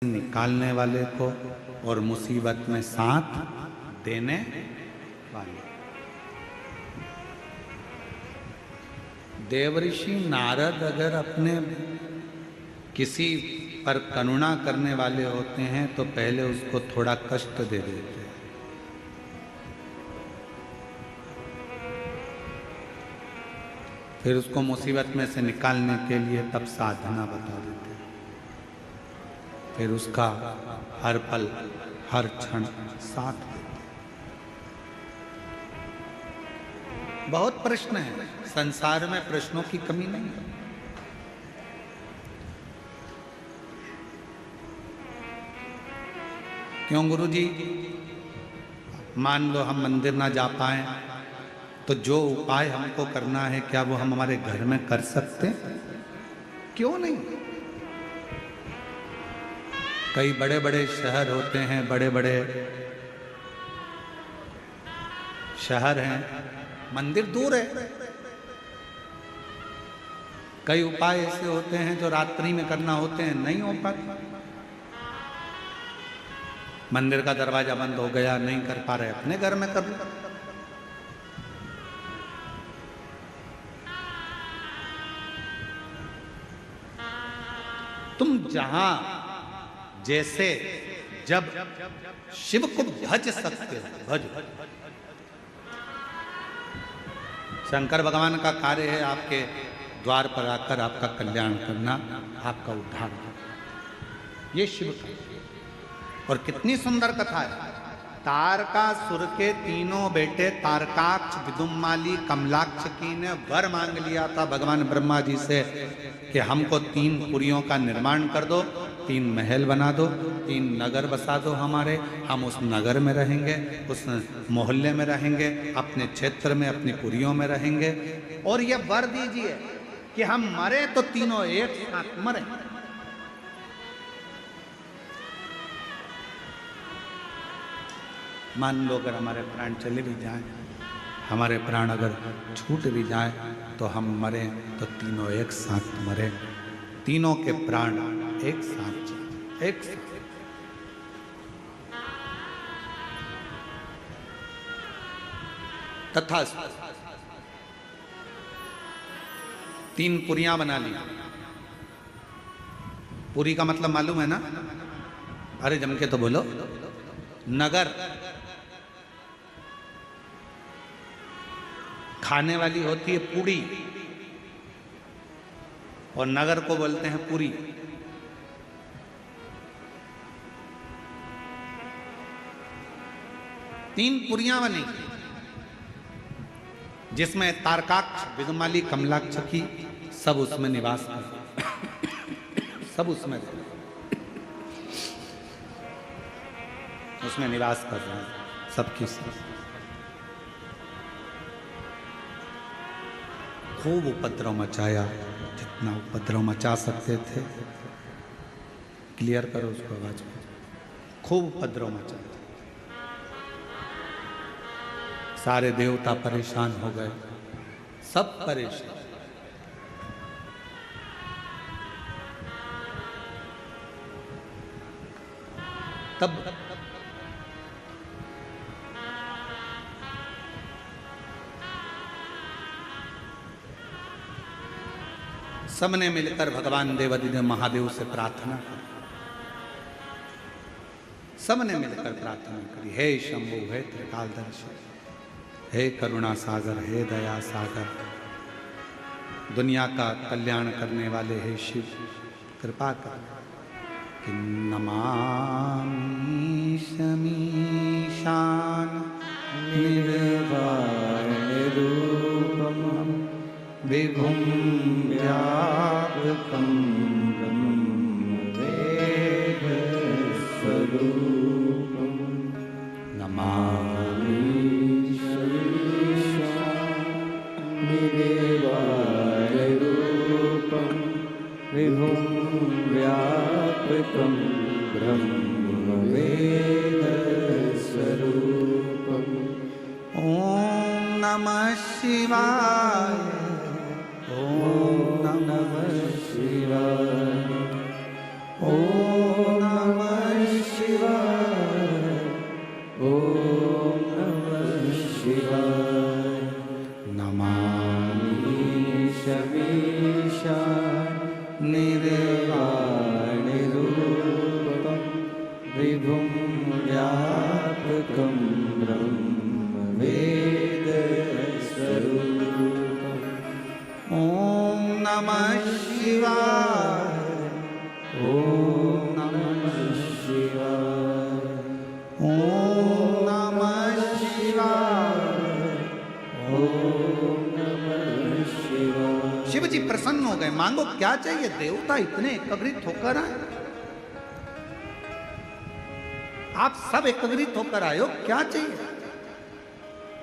निकालने वाले को और मुसीबत में साथ देने वाले। देवऋषि नारद अगर अपने किसी पर करुणा करने वाले होते हैं तो पहले उसको थोड़ा कष्ट दे देते हैं, फिर उसको मुसीबत में से निकालने के लिए तब साधना बता देते हैं, फिर उसका हर पल हर क्षण साथ देते। बहुत प्रश्न है, संसार में प्रश्नों की कमी नहीं है। क्यों गुरुजी? मान लो हम मंदिर ना जा पाए तो जो उपाय हमको करना है क्या वो हम हमारे घर में कर सकते? क्यों नहीं? कई बड़े बड़े शहर होते हैं, बड़े बड़े शहर हैं, मंदिर दूर है। कई उपाय ऐसे होते हैं जो रात्रि में करना होते हैं, नहीं हो पाते। मंदिर का दरवाजा बंद हो गया, नहीं कर पा रहे, अपने घर में कर लो। तुम जहां जैसे जब शिव को भज सकते हो, भज। शंकर भगवान का कार्य है आपके द्वार पर आकर आपका कल्याण करना, आपका उद्धार करना। ये शिव का। और कितनी सुंदर कथा है। तारकासुर के तीनों बेटे तारकाक्ष, विदुम्माली, कमलाक्ष की ने वर मांग लिया था भगवान ब्रह्मा जी से कि हमको 3 पुरियों का निर्माण कर दो, 3 महल बना दो, 3 नगर बसा दो हमारे, हम उस नगर में रहेंगे, उस मोहल्ले में रहेंगे, अपने क्षेत्र में अपनी पुरियों में रहेंगे। और ये वर दीजिए कि हम मरे तो तीनों एक साथ मरे। मान लो अगर हमारे प्राण चले भी जाएं, हमारे प्राण अगर छूट भी जाएं तो हम मरे तो तीनों एक साथ मरे, तीनों के प्राण एक साथ, एक साथ। तथा 3 पुरियां बना ली। पुरी का मतलब मालूम है ना? अरे जम के तो बोलो। नगर खाने वाली होती है पूड़ी और नगर को बोलते हैं पुरी। तीन पुरियां बनी जिसमें तारकाक्ष, विदुम्माली, कमलाक्ष की सब उसमें निवास कर, सब उसमें निवास कर रहे हैं, सबकी सब। खूब उपद्रव मचाया, जितना उपद्रव मचा सकते थे। क्लियर करो उसको आवाज में। खूब उपद्रव मचाया, सारे देवता परेशान हो गए, सब परेशान। तब सबने मिलकर भगवान देवादिदेव महादेव से प्रार्थना की। सबने मिलकर प्रार्थना करी, हे शंभु, हे त्रिकालदर्शी, हे करुणा सागर, हे दया सागर, दुनिया का कल्याण करने वाले हे शिव, कृपा कर। कि नमामि शमीशान निर्वाण रूपम विभुं व्यापकं ब्रह्मवेदस्वरूपं नमामि निर्वाणरूपं विभुं व्यापकं ब्रह्मवेदस्वरूपम्। ॐ नमः शिवाय, ॐ नमः शिवाय, ॐ नमः मांगो क्या चाहिए। देवता इतने एकत्रित होकर आए, आप सब एकत्रित होकर आए हो, क्या चाहिए।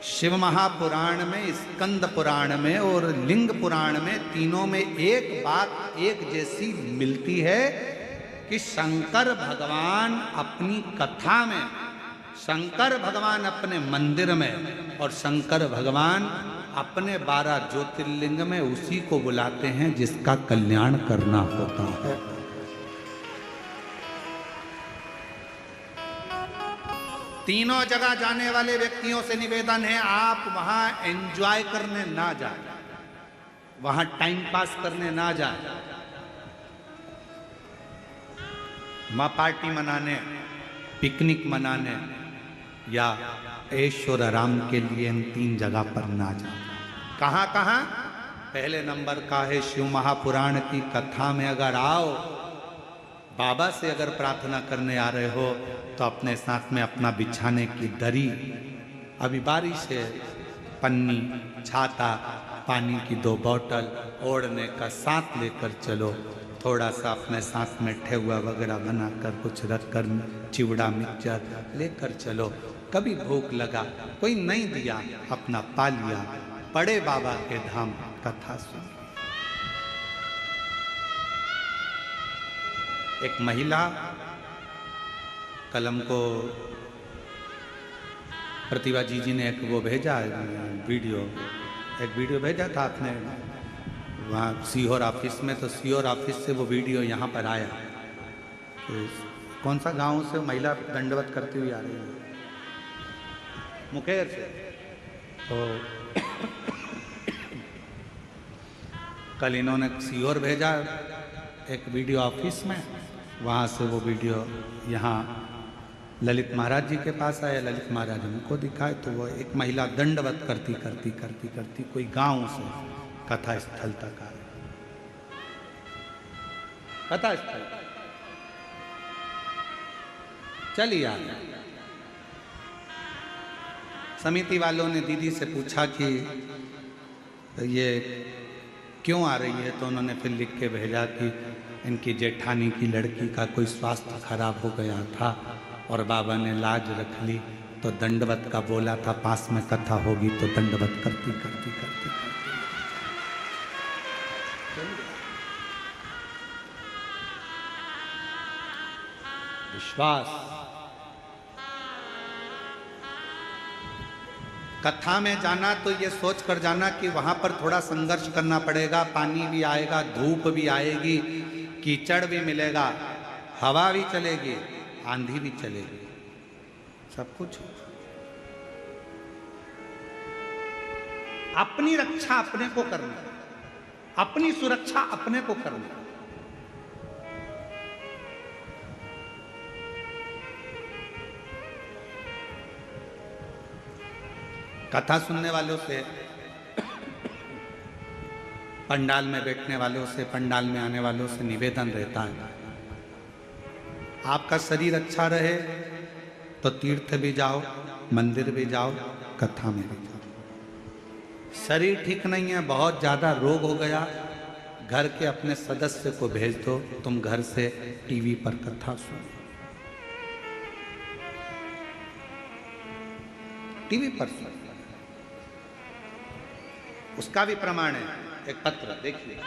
शिव महापुराण में, स्कंद पुराण में और लिंग पुराण में, तीनों में एक बात एक जैसी मिलती है कि शंकर भगवान अपनी कथा में, शंकर भगवान अपने मंदिर में और शंकर भगवान अपने 12 ज्योतिर्लिंग में उसी को बुलाते हैं जिसका कल्याण करना होता है। तीनों जगह जाने वाले व्यक्तियों से निवेदन है, आप वहां एंजॉय करने ना जाए, वहां टाइम पास करने ना जाए, वहां पार्टी मनाने, पिकनिक मनाने या ऐश्वर आराम के लिए इन 3 जगह पर ना जाए। कहां कहां? पहले नंबर का है शिव महापुराण की कथा में अगर आओ, बाबा से अगर प्रार्थना करने आ रहे हो तो अपने साथ में अपना बिछाने की दरी, अभी बारिश है, पन्नी, छाता, पानी की 2 बोतल, ओढ़ने का साथ लेकर चलो। थोड़ा सा अपने साथ में ठेहुआ वगैरह बनाकर कुछ रख कर, चिवड़ा मिक्सचर लेकर चलो। कभी भूख लगा, कोई नहीं दिया, अपना पा लिया, बड़े बाबा के धाम कथा सुन। एक महिला कलम को प्रतिभा जी ने एक वो भेजा वीडियो, एक वीडियो भेजा था आपने वहाँ सीहोर ऑफिस में, तो सीहोर ऑफिस से वो वीडियो यहाँ पर आया। तो कौन सा गांव से महिला दंडवत करती हुई आ रही है? मुकेर से। तो कल इन्होंने सीहोर भेजा एक वीडियो ऑफिस में, वहाँ से वो वीडियो यहाँ ललित महाराज जी के पास आया। ललित महाराज उनको दिखाए तो वो एक महिला दंडवत करती करती करती करती कोई गांव से कथा स्थल तक आ रही। कथा स्थल चलिए आ गया। समिति वालों ने दीदी से पूछा कि ये क्यों आ रही है, तो उन्होंने फिर लिख के भेजा कि इनकी जेठानी की लड़की का कोई स्वास्थ्य खराब हो गया था और बाबा ने लाज रख ली, तो दंडवत का बोला था, पास में कथा होगी तो दंडवत करती करती करती करती। विश्वास, कथा में जाना तो ये सोच कर जाना कि वहां पर थोड़ा संघर्ष करना पड़ेगा, पानी भी आएगा, धूप भी आएगी, कीचड़ भी मिलेगा, हवा भी चलेगी, आंधी भी चलेगी, सब कुछ। अपनी रक्षा अपने को करना, अपनी सुरक्षा अपने को करना। कथा सुनने वालों से, पंडाल में बैठने वालों से, पंडाल में आने वालों से निवेदन रहता है, आपका शरीर अच्छा रहे तो तीर्थ भी जाओ, मंदिर भी जाओ, कथा में भी जाओ। शरीर ठीक नहीं है, बहुत ज़्यादा रोग हो गया, घर के अपने सदस्य को भेज दो, तुम घर से टीवी पर कथा सुनो, टीवी पर सुनो। उसका भी प्रमाण है, एक पत्र देखिए।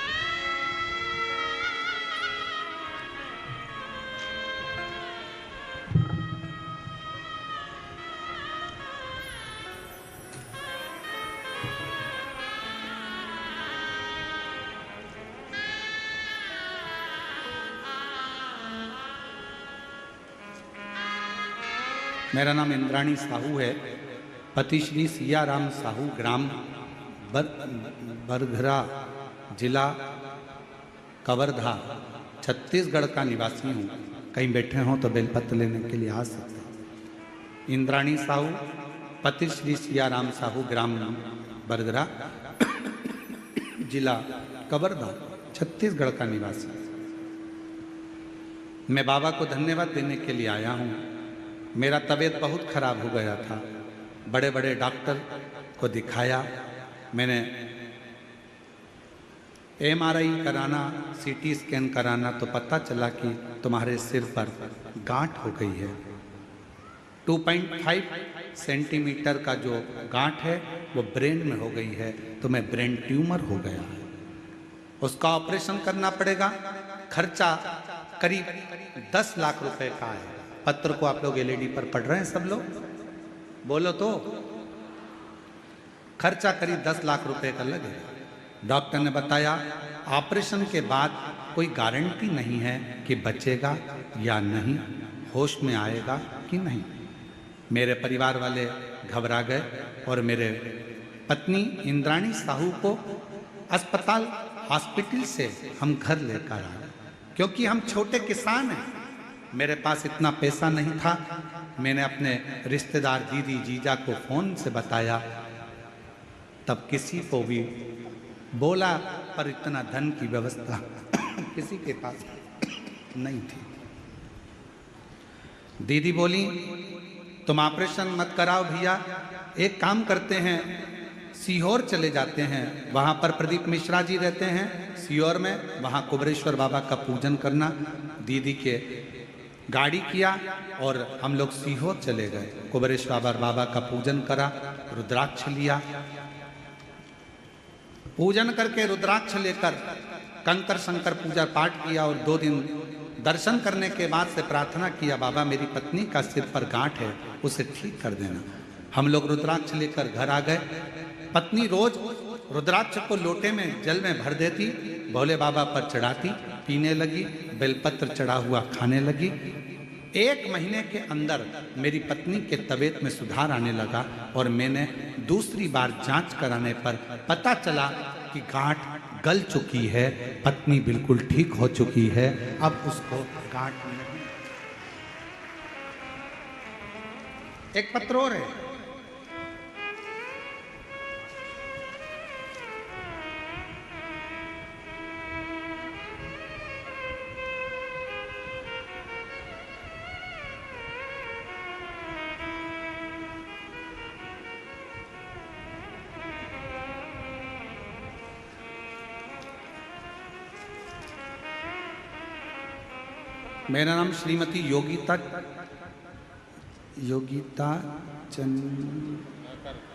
मेरा नाम इंद्राणी साहू है, पति श्री सियाराम साहू, ग्राम बरघरा, जिला कवर्धा, छत्तीसगढ़ का निवासी हूँ। कहीं बैठे हों तो बेलपत्र लेने के लिए आ सकते हैं। इंद्राणी साहू, पति श्री सियाराम साहू, ग्राम बरघरा, जिला कवर्धा, छत्तीसगढ़ का निवासी। मैं बाबा को धन्यवाद देने के लिए आया हूँ। मेरा तबीयत बहुत खराब हो गया था, बड़े बड़े डॉक्टर को दिखाया, मैंने MRI कराना, CT स्कैन कराना तो पता चला कि तुम्हारे सिर पर गांठ हो गई है। 2.5 सेंटीमीटर का जो गांठ है वो ब्रेन में हो गई है, तुम्हें ब्रेन ट्यूमर हो गया है, उसका ऑपरेशन करना पड़ेगा। खर्चा करीब 10 लाख रुपए का है। पत्र को आप लोग LED पर पढ़ रहे हैं सब लोग, बोलो तो। खर्चा करीब 10 लाख रुपए का लगेगा। डॉक्टर ने बताया ऑपरेशन के बाद कोई गारंटी नहीं है कि बचेगा या नहीं, होश में आएगा कि नहीं। मेरे परिवार वाले घबरा गए और मेरे पत्नी इंद्राणी साहू को अस्पताल हॉस्पिटल से हम घर लेकर आए, क्योंकि हम छोटे किसान हैं, मेरे पास इतना पैसा नहीं था। मैंने अपने रिश्तेदार दीदी जीजा को फ़ोन से बताया, तब किसी को भी बोला, पर इतना धन की व्यवस्था किसी के पास नहीं थी। दीदी बोली तुम ऑपरेशन मत कराओ भैया, एक काम करते हैं सीहोर चले जाते हैं, वहाँ पर प्रदीप मिश्रा जी रहते हैं सीहोर में, वहाँ कुबरेश्वर बाबा का पूजन करना। दीदी के गाड़ी किया और हम लोग सीहोर चले गए। कुबरेश्वर बाबा का पूजन करा, रुद्राक्ष लिया, पूजन करके रुद्राक्ष लेकर कंकर शंकर पूजा पाठ किया और 2 दिन दर्शन करने के बाद से प्रार्थना किया, बाबा मेरी पत्नी का सिर पर गांठ है, उसे ठीक कर देना। हम लोग रुद्राक्ष लेकर घर आ गए। पत्नी रोज रुद्राक्ष को लोटे में जल में भर देती, भोले बाबा पर चढ़ाती, पीने लगी, बेलपत्र चढ़ा हुआ खाने लगी। 1 महीने के अंदर मेरी पत्नी के तबीयत में सुधार आने लगा और मैंने दूसरी बार जांच कराने पर पता चला कि गांठ गल चुकी है, पत्नी बिल्कुल ठीक हो चुकी है, अब उसको गांठ नहीं। एक पत्र और है, मेरा नाम श्रीमती योगिता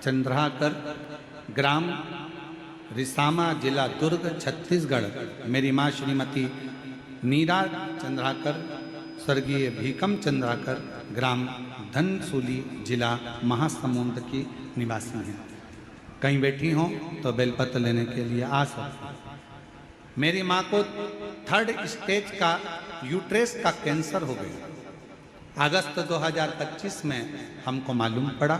चंद्राकर, ग्राम रिसामा, जिला दुर्ग, छत्तीसगढ़। मेरी माँ श्रीमती नीरा चंद्राकर, स्वर्गीय भीकम चंद्राकर, ग्राम धनसूली, जिला महासमुंद की निवासी हैं। कहीं बैठी हों तो बेलपत्र लेने के लिए आ सकते हैं। मेरी माँ को 3rd स्टेज का यूट्रेस का कैंसर हो गया। अगस्त 2025 में हमको मालूम पड़ा,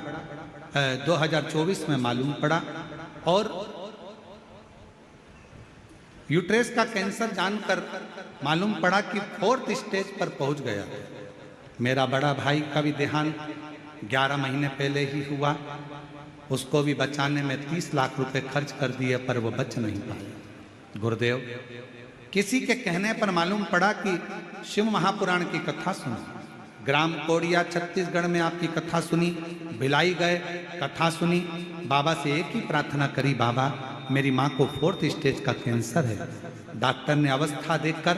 2024 में मालूम पड़ा, और यूट्रेस का कैंसर जानकर मालूम पड़ा कि 4th स्टेज पर पहुंच गया। मेरा बड़ा भाई का भी देहांत 11 महीने पहले ही हुआ, उसको भी बचाने में 30 लाख रुपए खर्च कर दिए, पर वो बच नहीं पाया। गुरुदेव, किसी के कहने पर मालूम पड़ा कि शिव महापुराण की कथा सुनी, ग्राम कोड़िया छत्तीसगढ़ में आपकी कथा सुनी, भिलाई गए, कथा सुनी, बाबा से एक ही प्रार्थना करी, बाबा मेरी माँ को 4th स्टेज का कैंसर है। डॉक्टर ने अवस्था देखकर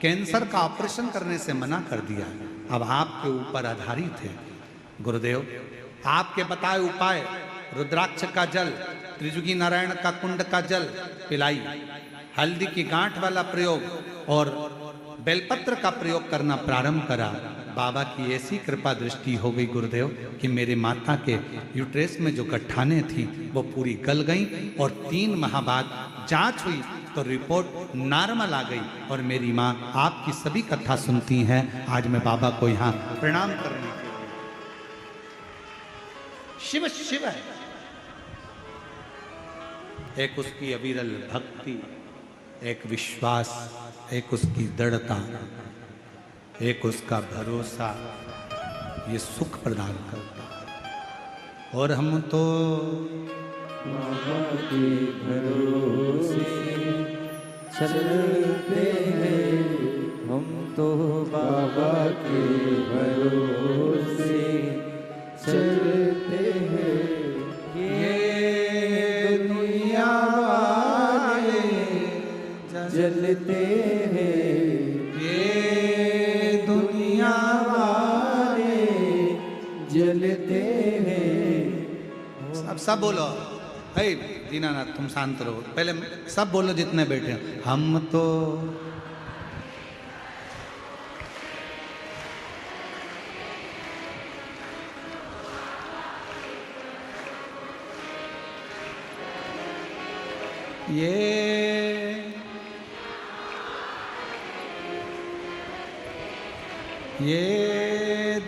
कैंसर का ऑपरेशन करने से मना कर दिया, अब आपके ऊपर आधारित है। गुरुदेव, आपके बताए उपाय, रुद्राक्ष का जल, त्रिजुगी नारायण का कुंड का जल पिलाई, हल्दी की गांठ वाला प्रयोग और बेलपत्र का प्रयोग करना प्रारंभ करा। बाबा की ऐसी कृपा दृष्टि हो गई गुरुदेव कि मेरे माता के यूट्रेस में जो गट्ठाने थी वो पूरी गल गई, और 3 माह बाद जांच हुई तो रिपोर्ट नॉर्मल आ गई। और मेरी माँ आपकी सभी कथा सुनती हैं। आज मैं बाबा को यहाँ प्रणाम करने के लिए, शिव शिव है, एक उसकी अविरल भक्ति, एक विश्वास, एक उसकी दृढ़ता, एक उसका भरोसा, ये सुख प्रदान करता है। और हम तो बाबा के भरोसे चलते हैं, हम तो बाबा के भरोसे चलते हैं। ये दुनिया वाले अब सब बोलो। हे दीनानाथ तुम शांत रहो, पहले सब बोलो जितने बैठे हैं। हम तो ये